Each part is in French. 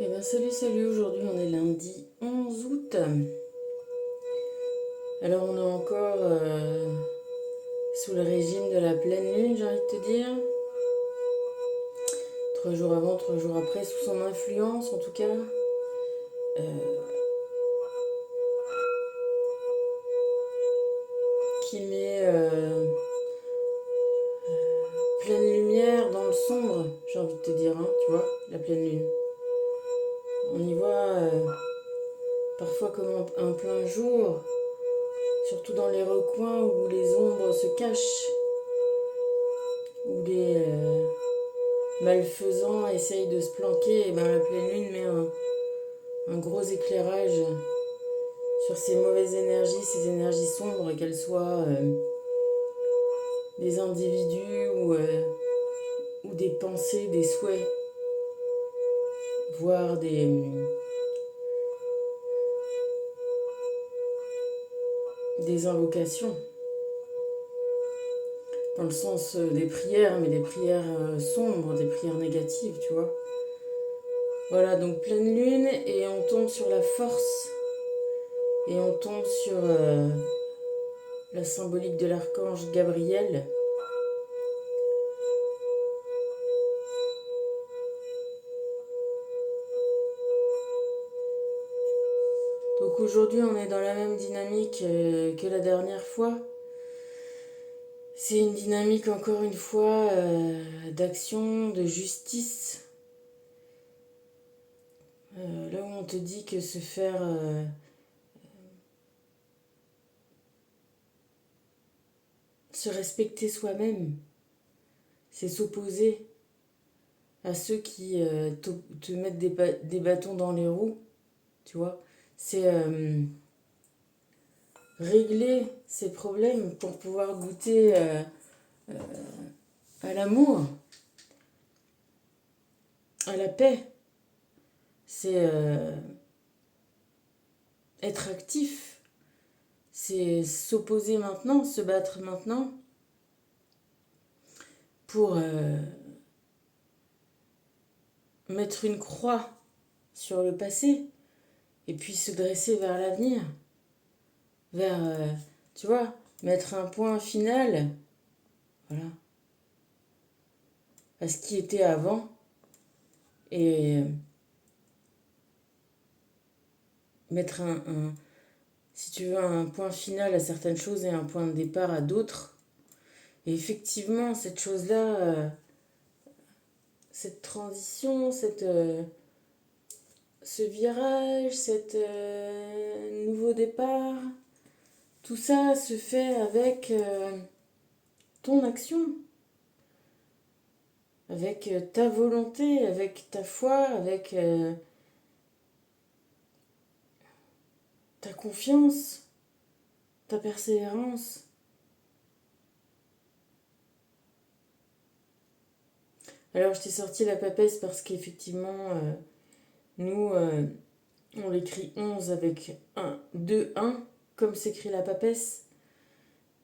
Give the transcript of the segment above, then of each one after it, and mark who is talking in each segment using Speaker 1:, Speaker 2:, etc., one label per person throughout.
Speaker 1: Eh bien salut, aujourd'hui on est lundi 11 août. Alors on est encore sous le régime de la pleine lune, j'ai envie de te dire. 3 jours avant, 3 jours après, sous son influence en tout cas. Qui met pleine lumière dans le sombre, j'ai envie de te dire, hein, tu vois, la pleine lune. On y voit parfois comme un plein jour, surtout dans les recoins où les ombres se cachent, où les malfaisants essayent de se planquer, et ben la pleine lune met un gros éclairage sur ces mauvaises énergies, ces énergies sombres, qu'elles soient des individus ou des pensées, des souhaits, voire des invocations, dans le sens des prières, mais des prières sombres, des prières négatives, tu vois. Voilà, donc pleine lune, et on tombe sur la force, et on tombe sur la symbolique de l'archange Gabriel. Donc aujourd'hui, on est dans la même dynamique que la dernière fois. C'est une dynamique, encore une fois, d'action, de justice. Là où on te dit que se respecter soi-même, c'est s'opposer à ceux qui te mettent des bâtons dans les roues, tu vois. C'est régler ces problèmes pour pouvoir goûter à l'amour, à la paix. C'est être actif, c'est s'opposer maintenant, se battre maintenant pour mettre une croix sur le passé et puis se dresser vers l'avenir, vers, tu vois, mettre un point final, voilà, à ce qui était avant et mettre si tu veux, un point final à certaines choses et un point de départ à d'autres. Et effectivement, cette chose-là, cette transition, ce virage, nouveau départ, tout ça se fait avec ton action, avec ta volonté, avec ta foi, avec ta confiance, ta persévérance. Alors je t'ai sorti la papesse parce qu'effectivement, nous, on l'écrit 11 avec 1, comme s'écrit la papesse.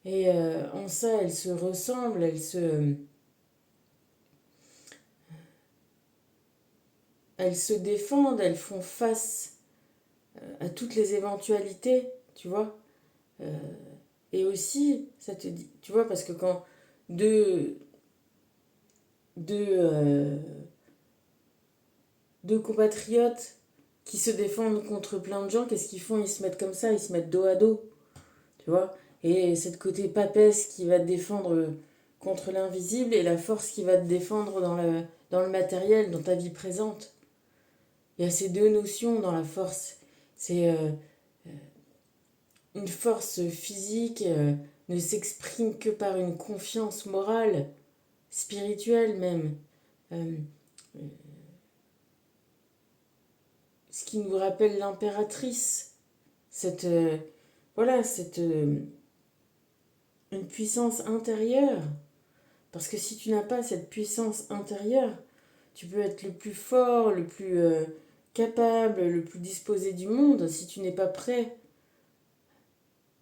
Speaker 1: Et en ça, elles se ressemblent, elles se défendent, elles font face à toutes les éventualités, tu vois. Et aussi, ça te dit, tu vois, parce que quand deux, deux, euh, deux compatriotes qui se défendent contre plein de gens, qu'est-ce qu'ils font? Ils se mettent comme ça, ils se mettent dos à dos, tu vois. Et c'est le côté papesse qui va te défendre contre l'invisible et la force qui va te défendre dans le matériel, dans ta vie présente. Il y a ces deux notions dans la force. C'est une force physique ne s'exprime que par une confiance morale, spirituelle même. Euh, ce qui nous rappelle l'impératrice, voilà, une puissance intérieure. Parce que si tu n'as pas cette puissance intérieure, tu peux être le plus fort, le plus capable, le plus disposé du monde. Si tu n'es pas prêt,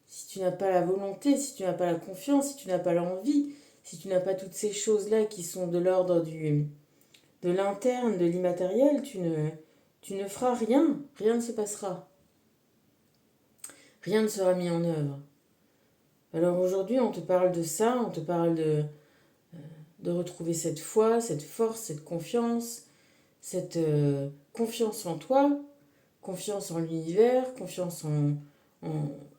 Speaker 1: si tu n'as pas la volonté, si tu n'as pas la confiance, si tu n'as pas l'envie, si tu n'as pas toutes ces choses-là qui sont de l'ordre de l'interne, de l'immatériel, tu ne feras rien, rien ne se passera. Rien ne sera mis en œuvre. Alors aujourd'hui, on te parle de ça, on te parle de retrouver cette foi, cette force, cette cette confiance en toi, confiance en l'univers, confiance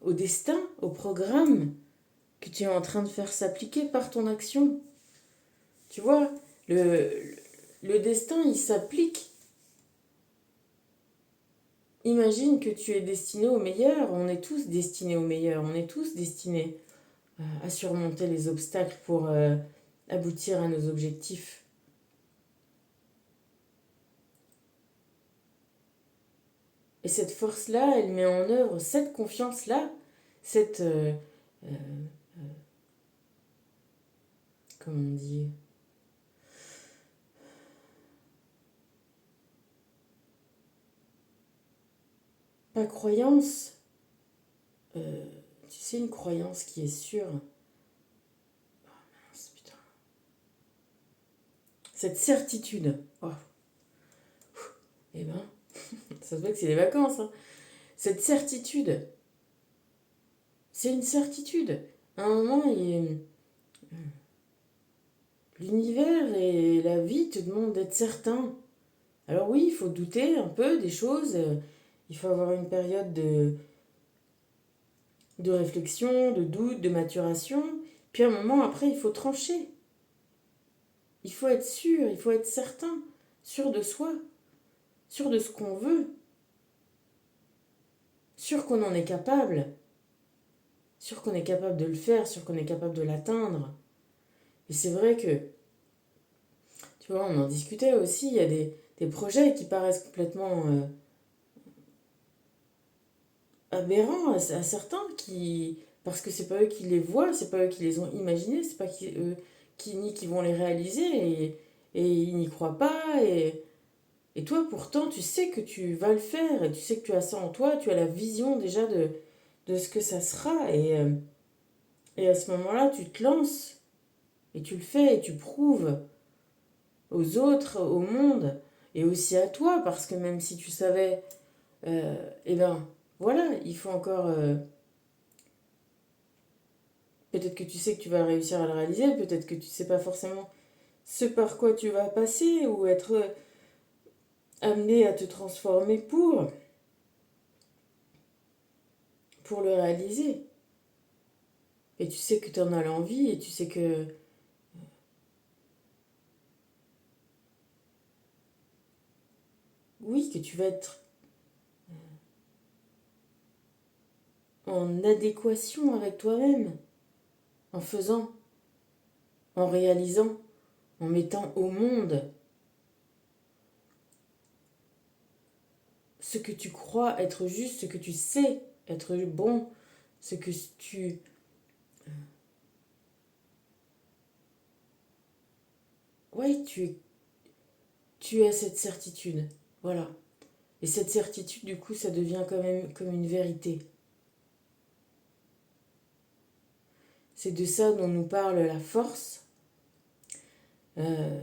Speaker 1: au destin, au programme que tu es en train de faire s'appliquer par ton action. Tu vois, le, le destin, il s'applique. Imagine que tu es destiné au meilleur, on est tous destinés au meilleur, on est tous destinés à surmonter les obstacles pour aboutir à nos objectifs. Et cette force-là, elle met en œuvre cette confiance-là, cette... comment on dit, pas croyance, tu sais, une croyance qui est sûre. Oh mince, putain. Cette certitude. Oh. Eh ben, ça se voit que c'est les vacances. Hein. Cette certitude, c'est une certitude. À un moment, l'univers et la vie te demandent d'être certain. Alors oui, il faut douter un peu des choses. Il faut avoir une période de réflexion, de doute, de maturation. Puis à un moment, après, il faut trancher. Il faut être sûr, il faut être certain, sûr de soi, sûr de ce qu'on veut, sûr qu'on en est capable, sûr qu'on est capable de le faire, sûr qu'on est capable de l'atteindre. Et c'est vrai que, tu vois, on en discutait aussi, il y a des projets qui paraissent complètement aberrants à certains, parce que c'est pas eux qui les voient, c'est pas eux qui les ont imaginés, c'est pas eux qui vont les réaliser, et ils n'y croient pas, et toi, pourtant, tu sais que tu vas le faire et tu sais que tu as ça en toi, tu as la vision déjà de ce que ça sera. Et à ce moment-là, tu te lances et tu le fais et tu prouves aux autres, au monde et aussi à toi parce que même si tu savais, eh ben voilà, il faut encore. Peut-être que tu sais que tu vas réussir à le réaliser, peut-être que tu sais pas forcément ce par quoi tu vas passer ou être amené à te transformer pour le réaliser. Et tu sais que tu en as l'envie et tu sais que oui, que tu vas être en adéquation avec toi-même, en faisant, en réalisant, en mettant au monde ce que tu crois être juste, ce que tu sais être bon, ce que tu... Ouais, tu as cette certitude. Voilà. Et cette certitude, du coup, ça devient quand même comme une vérité. C'est de ça dont nous parle la force. Euh,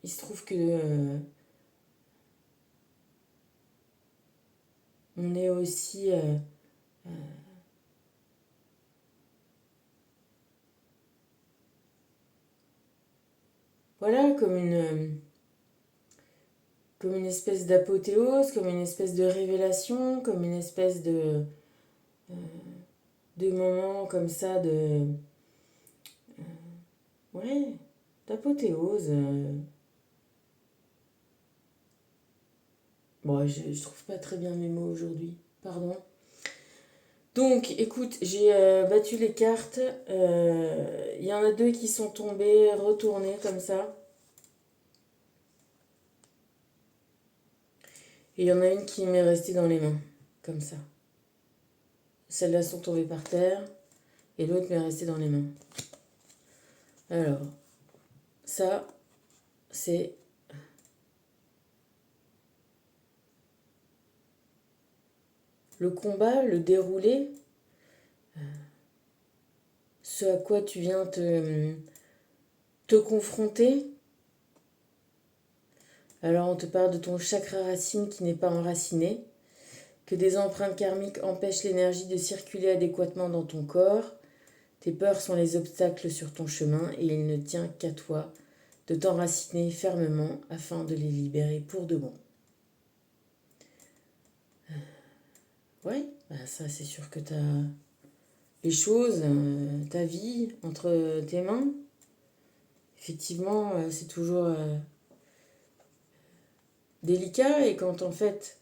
Speaker 1: il se trouve que on est aussi voilà comme une espèce d'apothéose, comme une espèce de révélation, comme une espèce de moment comme ça ouais, d'apothéose. Bon, je trouve pas très bien mes mots aujourd'hui, pardon. Donc, écoute, j'ai battu les cartes. Il y en a deux qui sont tombées, retournées comme ça. Et il y en a une qui m'est restée dans les mains, comme ça. Celles-là sont tombées par terre et l'autre m'est restée dans les mains. Alors, ça, c'est le combat, le déroulé, ce à quoi tu viens te confronter. Alors on te parle de ton chakra racine qui n'est pas enraciné, que des empreintes karmiques empêchent l'énergie de circuler adéquatement dans ton corps. Tes peurs sont les obstacles sur ton chemin et il ne tient qu'à toi de t'enraciner fermement afin de les libérer pour de bon. Ouais, bah ça c'est sûr que tu as les choses, ta vie entre tes mains. Effectivement, c'est toujours délicat et quand en fait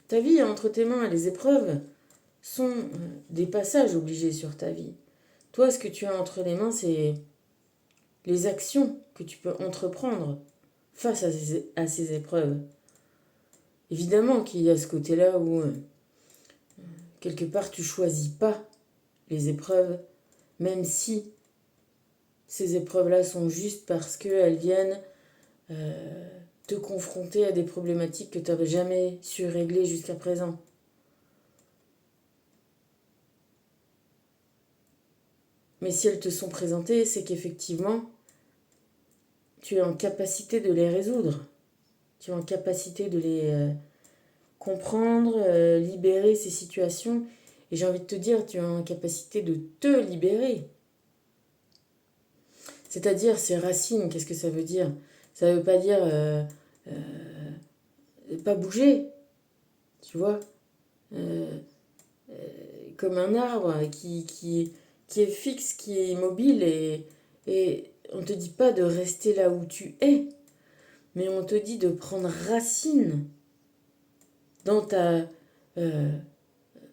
Speaker 1: ta vie entre tes mains et les épreuves sont des passages obligés sur ta vie. Toi, ce que tu as entre les mains, c'est les actions que tu peux entreprendre face à ces épreuves. Évidemment qu'il y a ce côté-là où, quelque part, tu choisis pas les épreuves, même si ces épreuves-là sont justes parce qu'elles viennent te confronter à des problématiques que tu n'avais jamais su régler jusqu'à présent. Mais si elles te sont présentées, c'est qu'effectivement, tu es en capacité de les résoudre. Tu es en capacité de les comprendre, libérer ces situations. Et j'ai envie de te dire, tu es en capacité de te libérer. C'est-à-dire, ces racines, qu'est-ce que ça veut dire? Ça veut pas dire pas bouger, tu vois, comme un arbre qui est fixe, qui est immobile, et on ne te dit pas de rester là où tu es, mais on te dit de prendre racine dans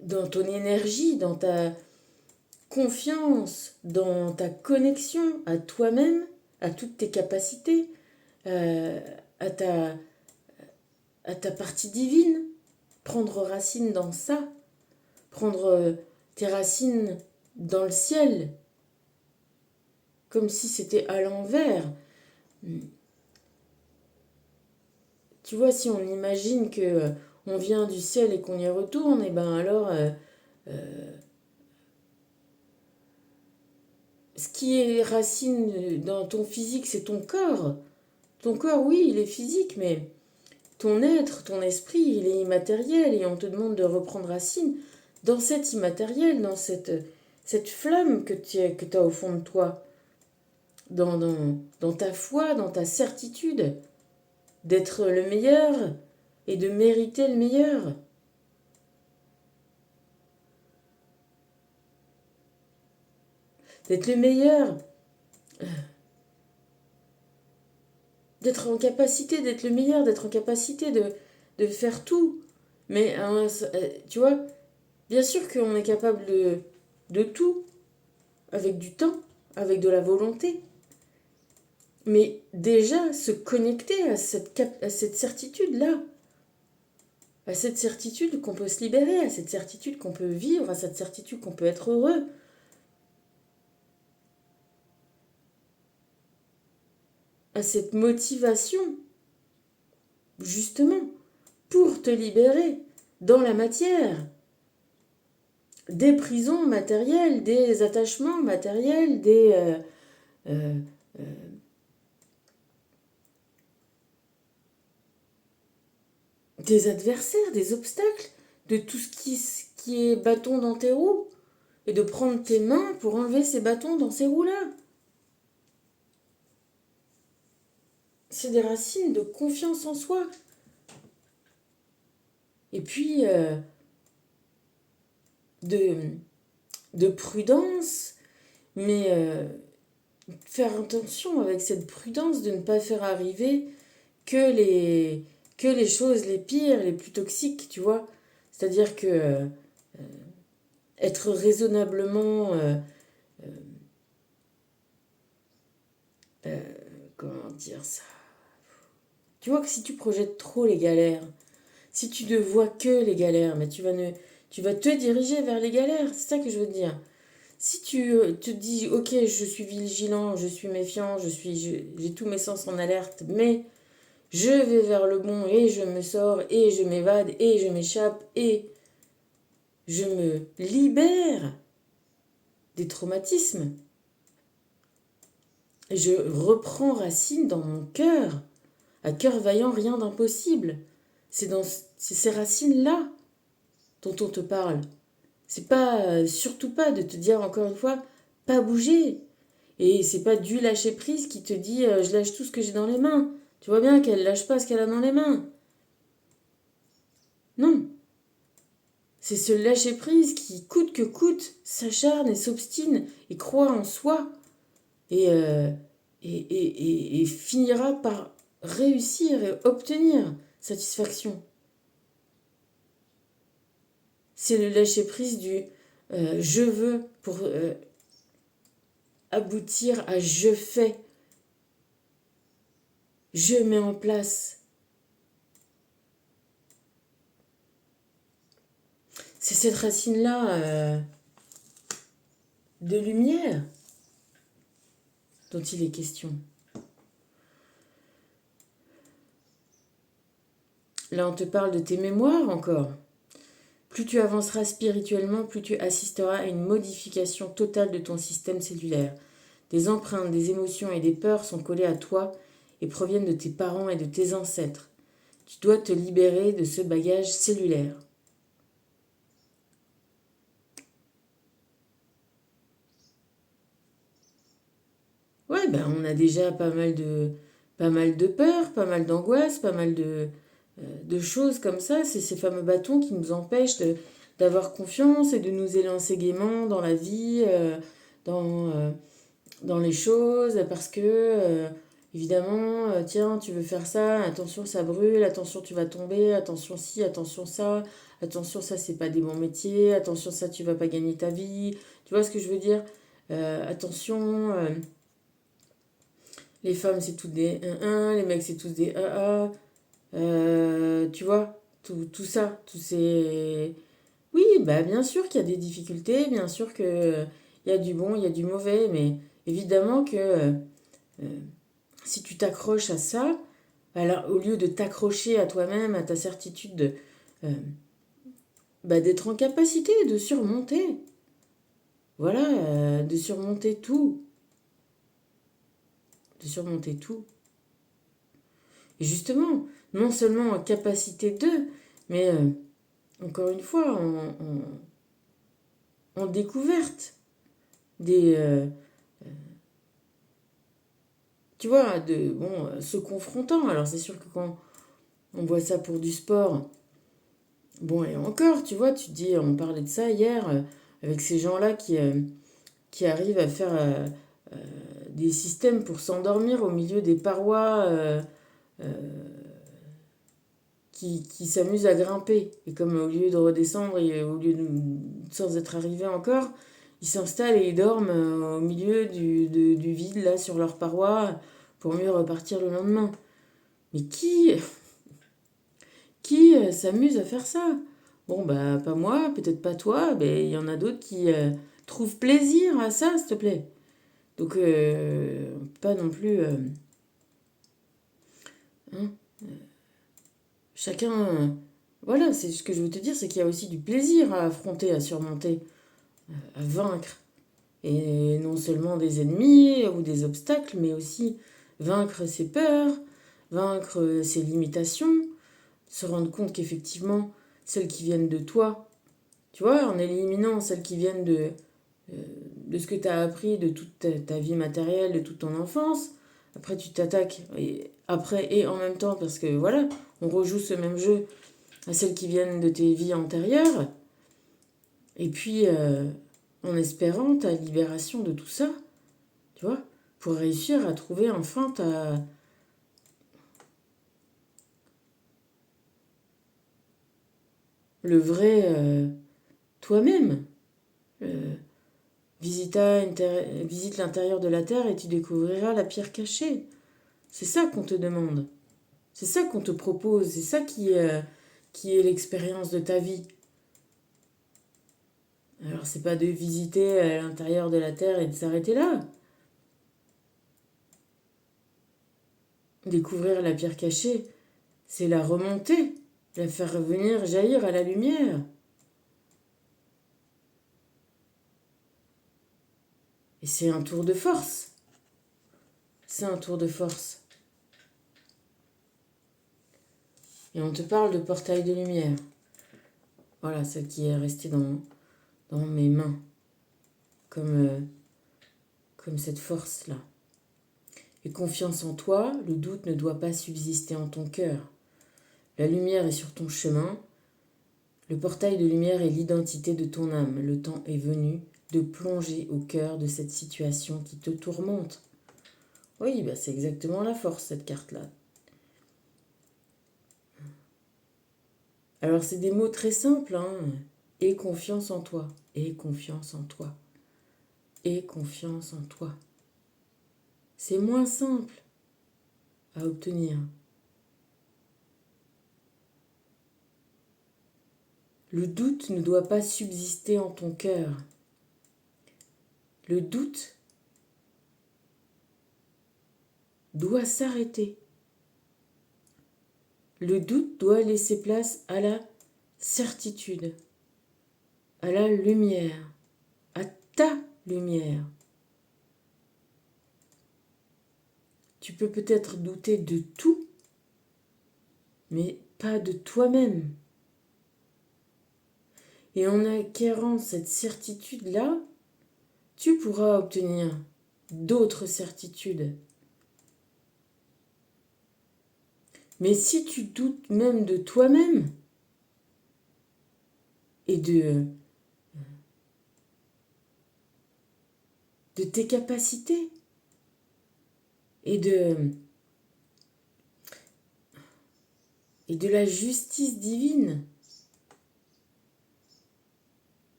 Speaker 1: dans ton énergie, dans ta confiance, dans ta connexion à toi-même, à toutes tes capacités, euh, à, ta, à ta partie divine. Prendre racine dans ça, prendre tes racines dans le ciel, comme si c'était à l'envers. Tu vois, si on imagine que on vient du ciel et qu'on y retourne, et ben alors, ce qui est racine dans ton physique, c'est ton corps. Ton corps, oui, il est physique, mais ton être, ton esprit, il est immatériel et on te demande de reprendre racine dans cet immatériel, dans cette flamme que tu as au fond de toi, dans ta foi, dans ta certitude d'être le meilleur et de mériter le meilleur. D'être le meilleur, d'être en capacité d'être le meilleur, d'être en capacité de faire tout. Mais tu vois, bien sûr qu'on est capable de tout, avec du temps, avec de la volonté. Mais déjà, se connecter à cette certitude-là, à cette certitude qu'on peut se libérer, à cette certitude qu'on peut vivre, à cette certitude qu'on peut être heureux. À cette motivation, justement, pour te libérer dans la matière des prisons matérielles, des attachements matériels, des adversaires, des obstacles, de tout ce qui est bâton dans tes roues, et de prendre tes mains pour enlever ces bâtons dans ces roues-là. C'est des racines de confiance en soi. Et puis, de prudence, mais faire attention avec cette prudence de ne pas faire arriver que les choses les pires, les plus toxiques, tu vois. C'est-à-dire que être raisonnablement, comment dire ça, tu vois que si tu projettes trop les galères, si tu ne vois que les galères, mais tu vas te diriger vers les galères, c'est ça que je veux te dire. Si tu te dis, ok, je suis vigilant, je suis méfiant, j'ai tous mes sens en alerte, mais je vais vers le bon et je me sors et je m'évade et je m'échappe et je me libère des traumatismes. Je reprends racine dans mon cœur, À cœur vaillant, rien d'impossible. C'est ces racines-là dont on te parle. C'est pas, surtout pas de te dire encore une fois, pas bouger. Et c'est pas du lâcher prise qui te dit je lâche tout ce que j'ai dans les mains. Tu vois bien qu'elle lâche pas ce qu'elle a dans les mains. Non. C'est ce lâcher prise qui, coûte que coûte, s'acharne et s'obstine et croit en soi et, et finira par réussir et obtenir satisfaction. C'est le lâcher prise du je veux pour aboutir à je fais. Je mets en place. C'est cette racine-là de lumière dont il est question. Là, on te parle de tes mémoires encore. Plus tu avanceras spirituellement, plus tu assisteras à une modification totale de ton système cellulaire. Des empreintes, des émotions et des peurs sont collées à toi et proviennent de tes parents et de tes ancêtres. Tu dois te libérer de ce bagage cellulaire. Ouais, ben on a déjà pas mal de peurs, pas mal d'angoisses, pas mal de choses comme ça. C'est ces fameux bâtons qui nous empêchent d'avoir confiance et de nous élancer gaiement dans la vie, dans, euh, dans les choses, parce que, évidemment, tiens, tu veux faire ça, attention, ça brûle, attention, tu vas tomber, attention, ci, attention, ça, c'est pas des bons métiers, attention, ça, tu vas pas gagner ta vie. Tu vois ce que je veux dire? Attention. Les femmes, c'est toutes des 1-1, les mecs, c'est tous des AA. Tu vois, tout ça, tous ces... Oui, bah bien sûr qu'il y a des difficultés, bien sûr qu'il y a du bon, il y a du mauvais, mais évidemment que si tu t'accroches à ça, alors au lieu de t'accrocher à toi-même, à ta certitude euh, d'être en capacité de surmonter, voilà, de surmonter tout, de surmonter tout. Et justement, non seulement en capacité de, mais encore une fois, en découverte des... tu vois, se confrontant. Alors c'est sûr que quand on voit ça pour du sport, bon, et encore, tu vois, tu te dis, on parlait de ça hier, avec ces gens-là qui arrivent à faire des systèmes pour s'endormir au milieu des parois qui s'amusent à grimper. Et comme au lieu de redescendre, et au lieu de, sans être arrivés encore, ils s'installent et ils dorment au milieu du vide, là, sur leurs parois, pour mieux repartir le lendemain. Mais qui s'amuse à faire ça? Bon, bah, pas moi, peut-être pas toi, mais il y en a d'autres qui trouvent plaisir à ça, s'il te plaît. Donc, pas non plus... hein, chacun... voilà, c'est ce que je veux te dire, c'est qu'il y a aussi du plaisir à affronter, à surmonter, à vaincre. Et non seulement des ennemis ou des obstacles, mais aussi vaincre ses peurs, vaincre ses limitations, se rendre compte qu'effectivement, celles qui viennent de toi, tu vois, en éliminant celles qui viennent de ce que tu as appris de toute ta vie matérielle, de toute ton enfance, après tu t'attaques, et après et en même temps, parce que voilà, on rejoue ce même jeu à celles qui viennent de tes vies antérieures, et puis en espérant ta libération de tout ça, tu vois, pour réussir à trouver enfin le vrai toi-même. Euh, visite l'intérieur de la Terre et tu découvriras la pierre cachée. C'est ça qu'on te demande. C'est ça qu'on te propose. C'est ça qui est l'expérience de ta vie. Alors, c'est pas de visiter l'intérieur de la Terre et de s'arrêter là. Découvrir la pierre cachée, c'est la remonter, la faire revenir jaillir à la lumière. Et c'est un tour de force. C'est un tour de force. Et on te parle de portail de lumière. Voilà, celle qui est restée dans mes mains. Comme cette force-là. Et confiance en toi, le doute ne doit pas subsister en ton cœur. La lumière est sur ton chemin. Le portail de lumière est l'identité de ton âme. Le temps est venu de plonger au cœur de cette situation qui te tourmente. Oui, bah c'est exactement la force, cette carte-là. Alors, c'est des mots très simples, hein. Aie confiance en toi. Aie confiance en toi. Aie confiance en toi. C'est moins simple à obtenir. Le doute ne doit pas subsister en ton cœur. Le doute doit s'arrêter. Le doute doit laisser place à la certitude, à la lumière, à ta lumière. Tu peux peut-être douter de tout, mais pas de toi-même. Et en acquérant cette certitude-là, tu pourras obtenir d'autres certitudes. Mais si tu doutes même de toi-même et de tes capacités et de la justice divine,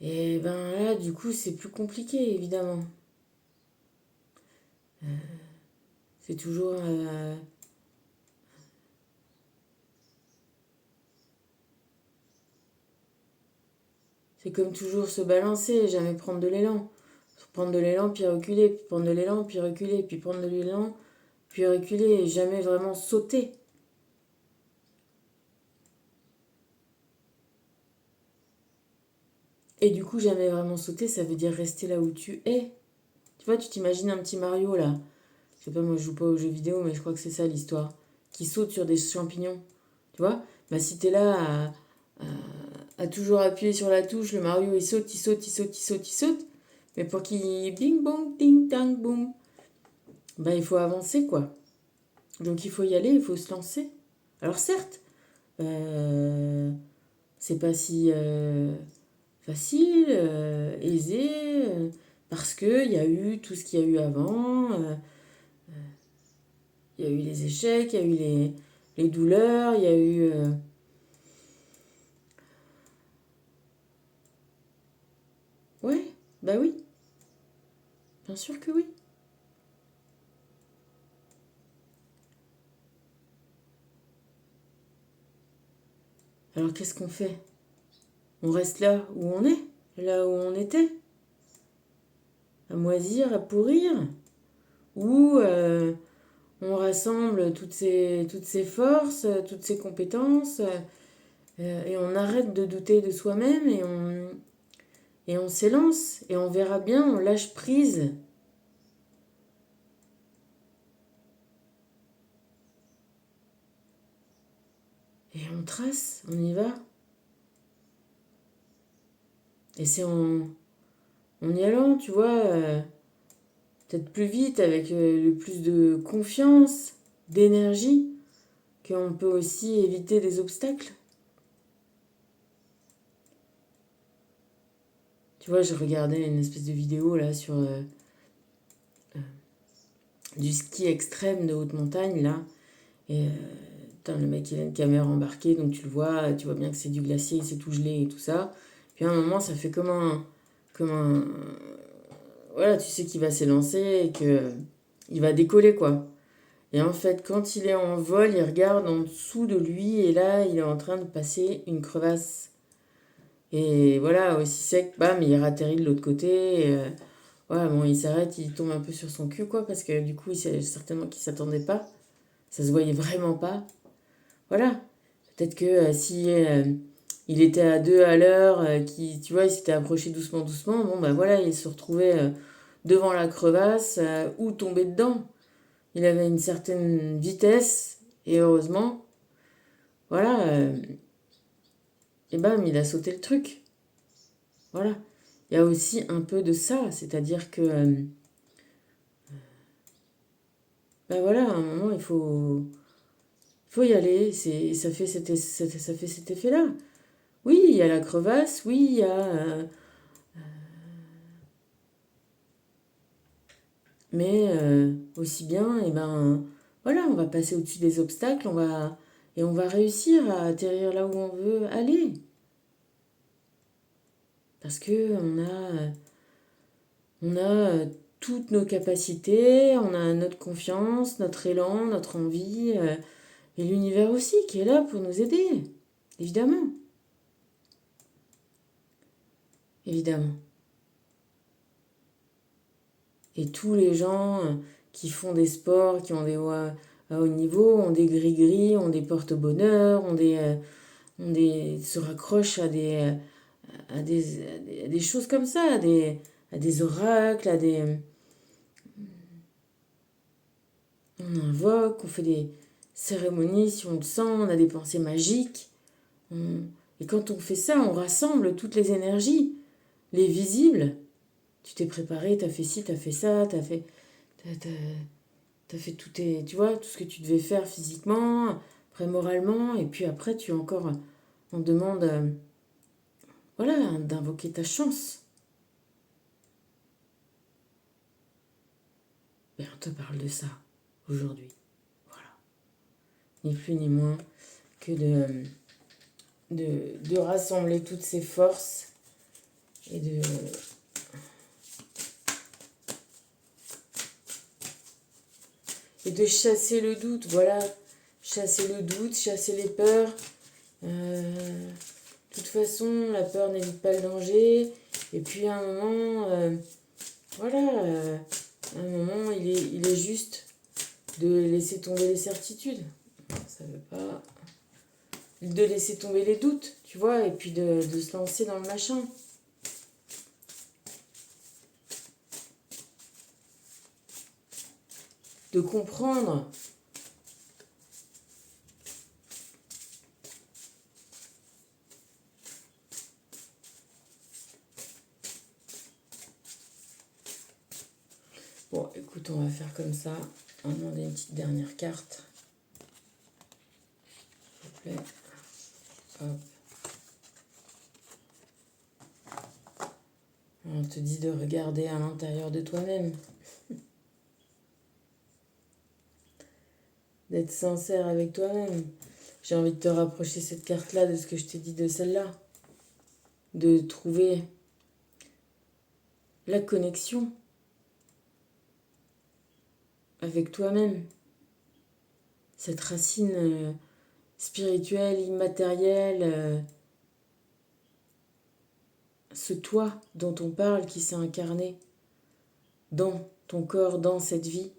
Speaker 1: et ben là, du coup, c'est plus compliqué, évidemment. C'est toujours... c'est comme toujours se balancer, jamais prendre de l'élan. Prendre de l'élan, puis reculer, puis prendre de l'élan, puis reculer, puis prendre de l'élan, puis reculer, et jamais vraiment sauter. Et du coup, jamais vraiment sauter, ça veut dire rester là où tu es. Tu vois, tu t'imagines un petit Mario, là. Je sais pas, moi je joue pas aux jeux vidéo, mais je crois que c'est ça l'histoire. Qui saute sur des champignons. Tu vois? Bah si t'es là à toujours appuyer sur la touche, le Mario il saute, il saute, il saute, il saute, il saute. Mais pour qu'il bing bong, ding dang boum, bah il faut avancer quoi. Donc il faut y aller, il faut se lancer. Alors certes, c'est pas si facile, aisé, parce qu'il y a eu tout ce qu'il y a eu avant. Il y a eu les échecs, il y a eu les douleurs, il y a eu... Ouais, bah oui, bien sûr que oui. Alors qu'est-ce qu'on fait? On reste là où on est, là où on était, à moisir, à pourrir, ou on rassemble toutes ces forces, toutes ces compétences, et on arrête de douter de soi-même et on s'élance, et on verra bien, on lâche prise. Et on trace, on y va. Et c'est en y allant, tu vois, peut-être plus vite, avec le plus de confiance, d'énergie, qu'on peut aussi éviter des obstacles. Tu vois, je regardais une espèce de vidéo là sur du ski extrême de haute montagne là. Et le mec il a une caméra embarquée, donc tu vois bien que c'est du glacier, c'est tout gelé et tout ça. Puis à un moment, ça fait comme un, voilà, tu sais qu'il va s'élancer et que il va décoller quoi. Et en fait, quand il est en vol, il regarde en dessous de lui et là, il est en train de passer une crevasse. Et voilà, aussi sec, bam, il atterrit de l'autre côté. Ouais, bon, il s'arrête, il tombe un peu sur son cul, quoi, parce que du coup, il sait certainement qu'il s'attendait pas. Ça se voyait vraiment pas. Voilà. Peut-être que si il était à 2 à l'heure, tu vois, il s'était approché doucement, doucement, bon, bah voilà, il se retrouvait devant la crevasse ou tombé dedans. Il avait une certaine vitesse, et heureusement, voilà, et bam, il a sauté le truc. Voilà. Il y a aussi un peu de ça, c'est-à-dire que, ben voilà, à un moment, il faut y aller, ça fait ça fait cet effet-là. Oui, il y a la crevasse, oui, il y a... mais aussi bien, et ben, voilà, on va passer au-dessus des obstacles, et on va réussir à atterrir là où on veut aller. Parce que on a toutes nos capacités, on a notre confiance, notre élan, notre envie, et l'univers aussi qui est là pour nous aider, évidemment, évidemment. Et tous les gens qui font des sports, qui ont des hauts à haut niveau, ont des gris-gris, ont des porte-bonheur, se raccrochent à des choses comme ça, à des oracles, on invoque, on fait des cérémonies si on le sent, on a des pensées magiques. Et quand on fait ça, on rassemble toutes les énergies, les visibles. Tu t'es préparé, t'as fait ci, t'as fait ça, t'as fait tu vois, tout ce que tu devais faire physiquement, après moralement, et puis après on demande, voilà, d'invoquer ta chance. Et on te parle de ça aujourd'hui. Voilà. Ni plus ni moins que de rassembler toutes ces forces et de chasser le doute, voilà. Chasser le doute, chasser les peurs. De toute façon, la peur n'évite pas le danger. Et puis à un moment, voilà, à un moment, il est juste de laisser tomber les certitudes. Ça veut pas... De laisser tomber les doutes, tu vois, et puis de se lancer dans le machin. De comprendre. Bon, écoute, on va faire comme ça. On va demander une petite dernière carte. S'il vous plaît. Hop. On te dit de regarder à l'intérieur de toi-même. D'être sincère avec toi-même. J'ai envie de te rapprocher cette carte-là de ce que je t'ai dit de celle-là. De trouver la connexion avec toi-même. Cette racine spirituelle, immatérielle, ce toi dont on parle qui s'est incarné dans ton corps, dans cette vie,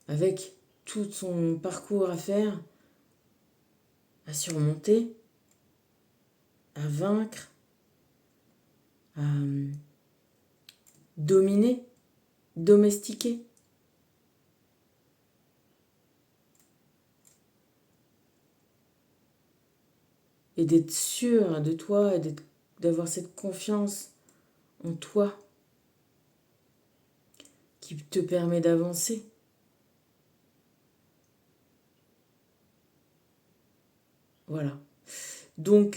Speaker 1: avec tout son parcours à faire, à surmonter, à vaincre, à dominer, domestiquer. Et d'être sûr de toi et d'avoir cette confiance en toi qui te permet d'avancer. Voilà. Donc,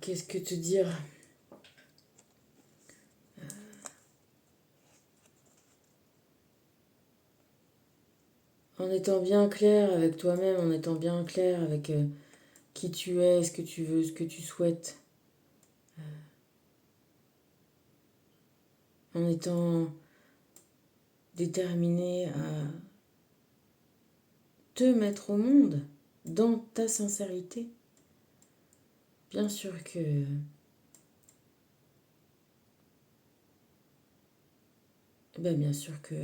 Speaker 1: qu'est-ce que te dire? En étant bien clair avec toi-même, en étant bien clair avec qui tu es, ce que tu veux, ce que tu souhaites, en étant déterminé à te mettre au monde dans ta sincérité, bien sûr que bien sûr que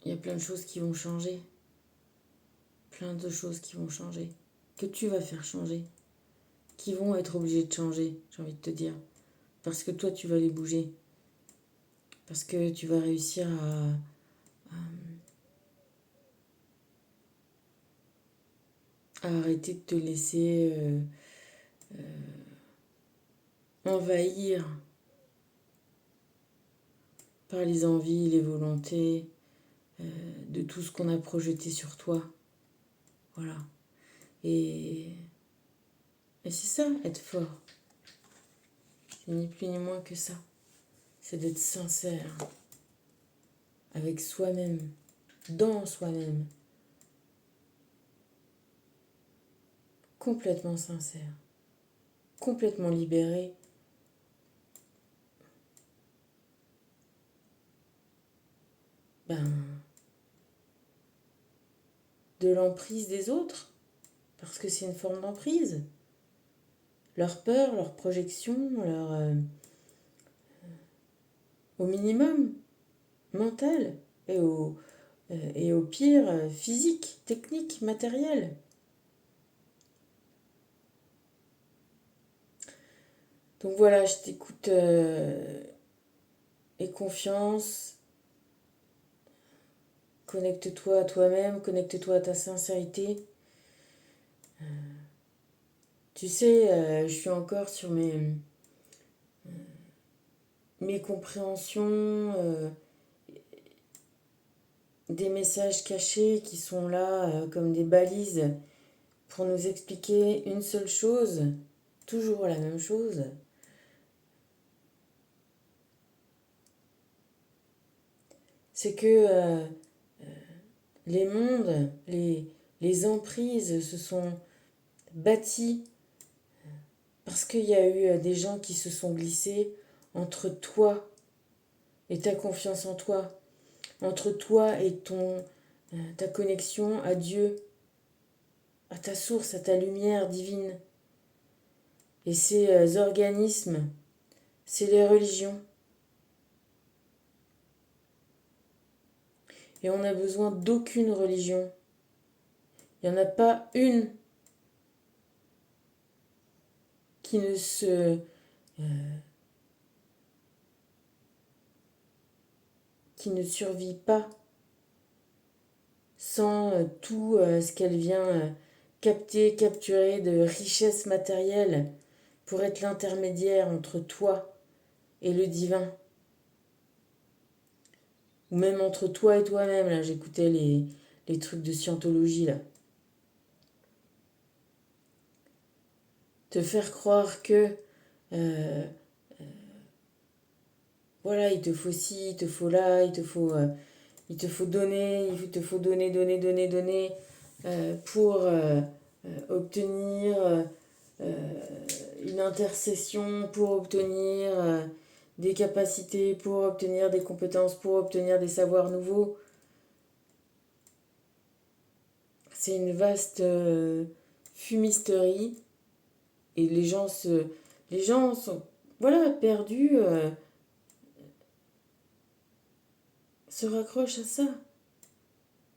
Speaker 1: il y a plein de choses qui vont changer, plein de choses qui vont changer, que tu vas faire changer, qui vont être obligées de changer, j'ai envie de te dire, parce que toi tu vas les bouger. Parce que tu vas réussir à arrêter de te laisser envahir par les envies, les volontés, de tout ce qu'on a projeté sur toi. Voilà. Et c'est ça, être fort. C'est ni plus ni moins que ça. C'est d'être sincère avec soi-même, dans soi-même. Complètement sincère. Complètement libéré. De l'emprise des autres. Parce que c'est une forme d'emprise. Leur peur, leur projection, au minimum mental et au pire physique, technique, matériel. Donc voilà, je t'écoute et confiance. Connecte-toi à toi-même, connecte-toi à ta sincérité. Tu sais, je suis encore sur mes compréhensions, des messages cachés qui sont là comme des balises pour nous expliquer une seule chose, toujours la même chose. C'est que les mondes, les emprises se sont bâtis parce qu'il y a eu des gens qui se sont glissés entre toi et ta confiance en toi, entre toi et ta connexion à Dieu, à ta source, à ta lumière divine. Et ces organismes, c'est les religions. Et on n'a besoin d'aucune religion. Il n'y en a pas une qui ne survit pas sans tout ce qu'elle vient capturer de richesse matérielle pour être l'intermédiaire entre toi et le divin. Ou même entre toi et toi-même. Là, j'écoutais les trucs de scientologie, là. Te faire croire que euh, voilà, il te faut ci, il te faut là, il te faut donner, il te faut donner pour obtenir une intercession, pour obtenir des capacités, pour obtenir des compétences, pour obtenir des savoirs nouveaux. C'est une vaste fumisterie et les gens sont voilà perdus, se raccrochent à ça.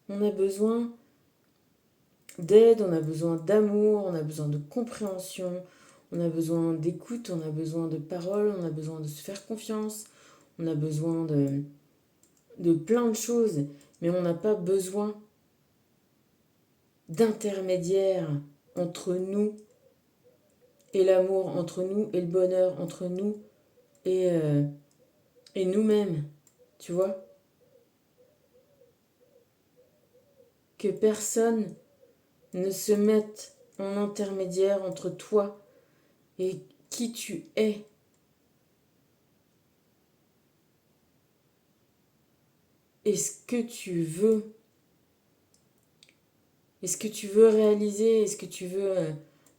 Speaker 1: On a besoin d'aide, on a besoin d'amour, on a besoin de compréhension, on a besoin d'écoute, on a besoin de paroles, on a besoin de se faire confiance, on a besoin de plein de choses, mais on n'a pas besoin d'intermédiaire entre nous et l'amour, entre nous et le bonheur, entre nous et nous-mêmes, tu vois. Que personne ne se mette en intermédiaire entre toi et qui tu es. Et ce que tu veux. Et ce que tu veux réaliser, et ce que tu veux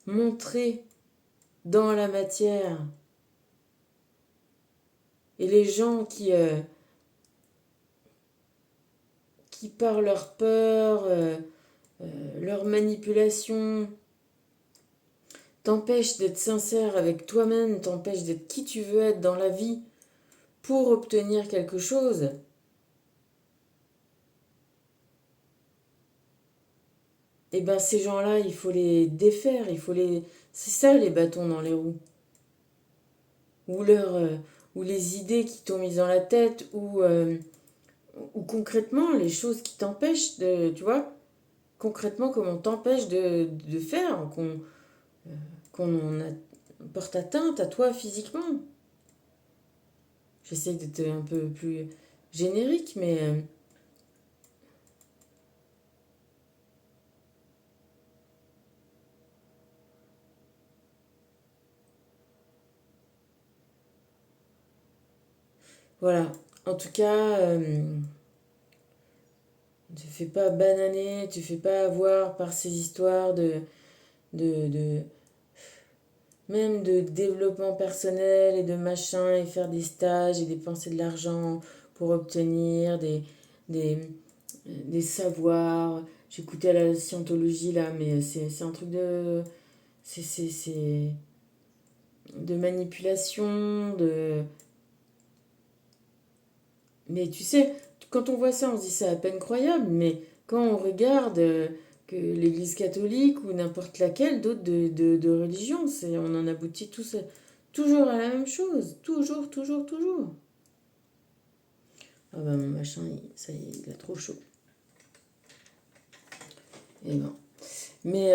Speaker 1: montrer dans la matière. Et les gens qui par leur peur, leur manipulation, t'empêchent d'être sincère avec toi-même, t'empêchent d'être qui tu veux être dans la vie pour obtenir quelque chose. Et ben ces gens-là, il faut les défaire, il faut les... C'est ça les bâtons dans les roues. Ou ou les idées qui t'ont mis dans la tête, ou concrètement les choses qui t'empêchent de, tu vois, concrètement comment on t'empêche de faire, qu'on porte atteinte à toi physiquement. J'essaie d'être un peu plus générique, mais voilà. En tout cas, tu fais pas bananer, tu fais pas avoir par ces histoires de même de développement personnel et de machin, et faire des stages et dépenser de l'argent pour obtenir des, des savoirs. J'écoutais la scientologie là, mais c'est un truc de. C'est de manipulation, de. Mais tu sais, quand on voit ça, on se dit c'est à peine croyable, mais quand on regarde que l'Église catholique ou n'importe laquelle d'autres de religion, on en aboutit tous toujours à la même chose. Toujours, toujours, toujours. Ah bah mon machin, ça y est, il a trop chaud. Et ben. Mais,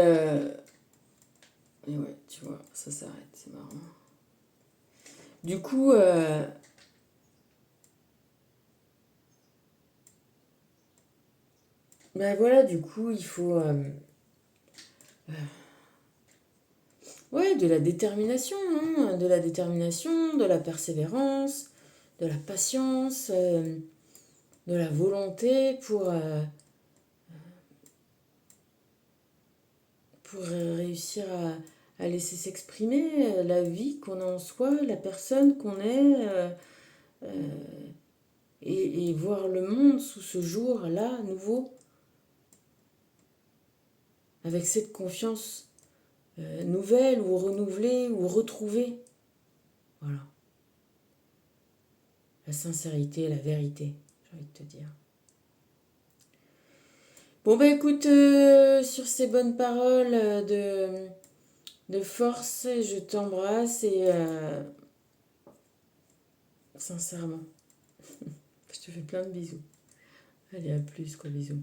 Speaker 1: mais ouais, tu vois, ça s'arrête, c'est marrant. Du coup, ben voilà, du coup, il faut ouais, de la détermination, hein, de la détermination, de la persévérance, de la patience, de la volonté pour réussir à laisser s'exprimer la vie qu'on a en soi, la personne qu'on est, et voir le monde sous ce jour-là, nouveau, avec cette confiance nouvelle ou renouvelée ou retrouvée. Voilà, la sincérité, la vérité, j'ai envie de te dire. Bon bah écoute, sur ces bonnes paroles de force, je t'embrasse et sincèrement, je te fais plein de bisous. Allez, à plus, quoi, bisous.